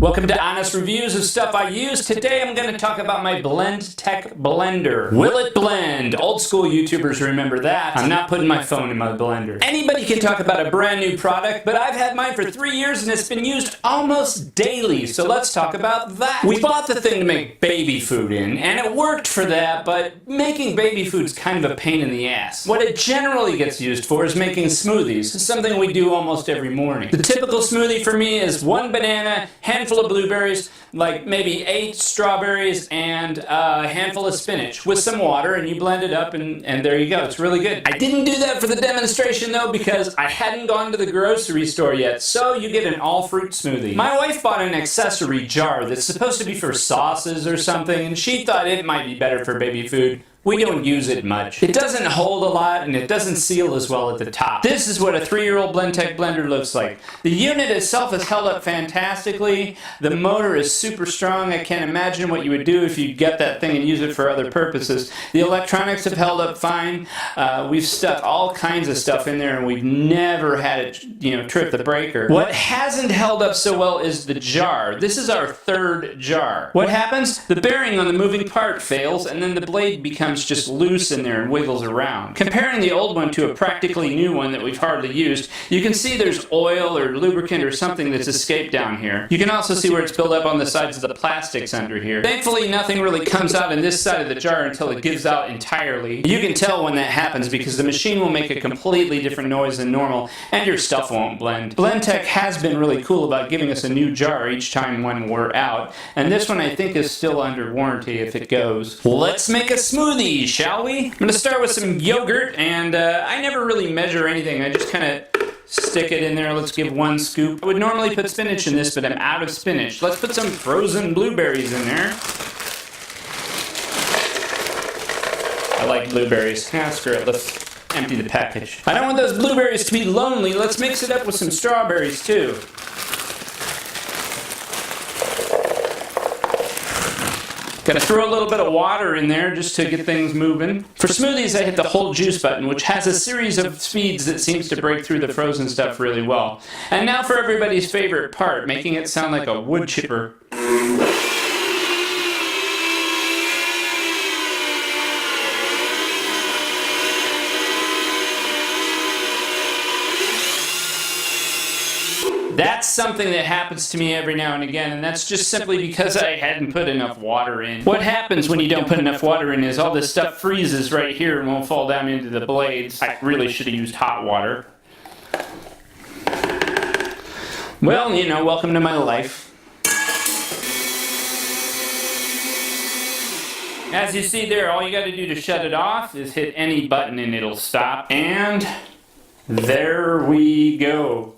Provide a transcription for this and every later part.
Welcome to Honest Reviews of Stuff I Use. Today I'm going to talk about my Blendtec blender. Will it blend? Old school YouTubers remember that. I'm not putting my phone in my blender. Anybody can talk about a brand new product, but I've had mine for 3 years and it's been used almost daily, so let's talk about that. We bought the thing to make baby food in, and it worked for that, but making baby food is kind of a pain in the ass. What it generally gets used for is making smoothies, something we do almost every morning. The typical smoothie for me is 1 banana, handful of blueberries, like maybe 8 strawberries, and a handful of spinach with some water, and you blend it up, and there you go. It's really good. I didn't do that for the demonstration though because I hadn't gone to the grocery store yet, so you get an all-fruit smoothie. My wife bought an accessory jar that's supposed to be for sauces or something, and she thought it might be better for baby food. We don't use it much. It doesn't hold a lot and it doesn't seal as well at the top. This is what a 3-year-old Blendtec blender looks like. The unit itself is held up fantastically. The motor is super strong. I can't imagine what you would do if you get that thing and use it for other purposes. The electronics have held up fine. We've stuck all kinds of stuff in there and we've never had it, trip the breaker. What hasn't held up so well is the jar. This is our 3rd jar. What happens? The bearing on the moving part fails and then the blade becomes just loose in there and wiggles around. Comparing the old one to a practically new one that we've hardly used, you can see there's oil or lubricant or something that's escaped down here. You can also see where it's built up on the sides of the plastics under here. Thankfully, nothing really comes out in this side of the jar until it gives out entirely. You can tell when that happens because the machine will make a completely different noise than normal and your stuff won't blend. Blendtec has been really cool about giving us a new jar each time when we're out, and this one I think is still under warranty if it goes. Let's make a smoothie, shall we? I'm going to start with some yogurt, and I never really measure anything. I just kind of stick it in there. Let's give 1 scoop. I would normally put spinach in this, but I'm out of spinach. Let's put some frozen blueberries in there. I like blueberries. Screw it. Let's empty the package. I don't want those blueberries to be lonely. Let's mix it up with some strawberries, too. Gotta throw a little bit of water in there just to get things moving. For smoothies, I hit the hold juice button, which has a series of speeds that seems to break through the frozen stuff really well. And now for everybody's favorite part, making it sound like a wood chipper. That's something that happens to me every now and again, and that's just simply because I hadn't put enough water in. What happens when you don't put enough water in is all this stuff freezes right here and won't fall down into the blades. I really should have used hot water. Well, welcome to my life. As you see there, all you got to do to shut it off is hit any button and it'll stop. And there we go.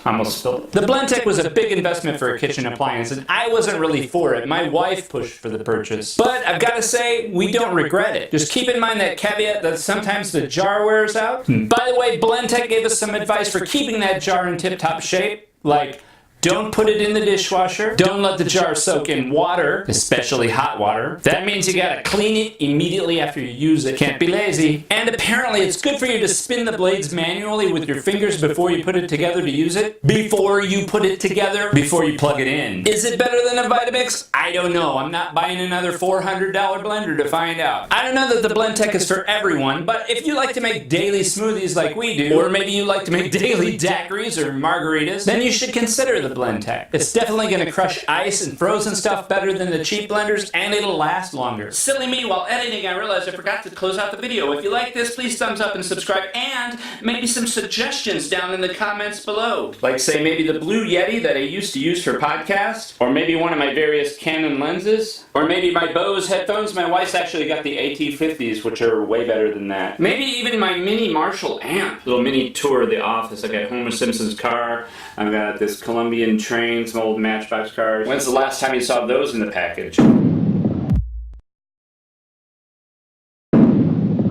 Almost spilled. The Blendtec was a big investment for a kitchen appliance, and I wasn't really for it. My wife pushed for the purchase. But I've got to say, we don't regret it. Just keep in mind that caveat that sometimes the jar wears out. By the way, Blendtec gave us some advice for keeping that jar in tip-top shape, like don't put it in the dishwasher. Don't let the jar soak in water, especially hot water. That means you gotta clean it immediately after you use it. Can't be lazy. And apparently it's good for you to spin the blades manually with your fingers before you put it together to use it. Before you put it together, before you plug it in. Is it better than a Vitamix? I don't know. I'm not buying another $400 blender to find out. I don't know that the Blendtec is for everyone, but if you like to make daily smoothies like we do, or maybe you like to make daily daiquiris or margaritas, then you should consider the Blendtec. It's definitely going to crush ice and frozen stuff better than the cheap blenders, and it'll last longer. Silly me, while editing I realized I forgot to close out the video. If you like this, please thumbs up and subscribe, and maybe some suggestions down in the comments below. Like say maybe the Blue Yeti that I used to use for podcasts, or maybe one of my various Canon lenses, or maybe my Bose headphones. My wife's actually got the AT50s, which are way better than that. Maybe even my mini Marshall amp. Little mini tour of the office. I got Homer Simpson's car. I've got this Colombian train, some old Matchbox cars. When's the last time you saw those in the package?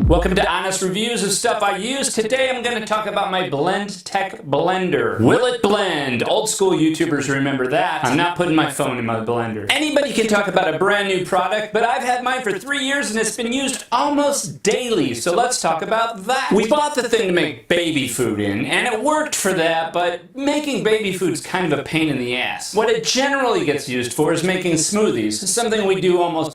Welcome to Honest Reviews of Stuff I Use. Today I'm going to talk about my Blendtec blender. Will it blend? Old school YouTubers remember that. I'm not putting my phone in my blender. Anybody can talk about a brand new product, but I've had mine for 3 years and it's been used almost daily, so let's talk about that. We bought the thing to make baby food in, and it worked for that, but making baby food is kind of a pain in the ass. What it generally gets used for is making smoothies, something we do almost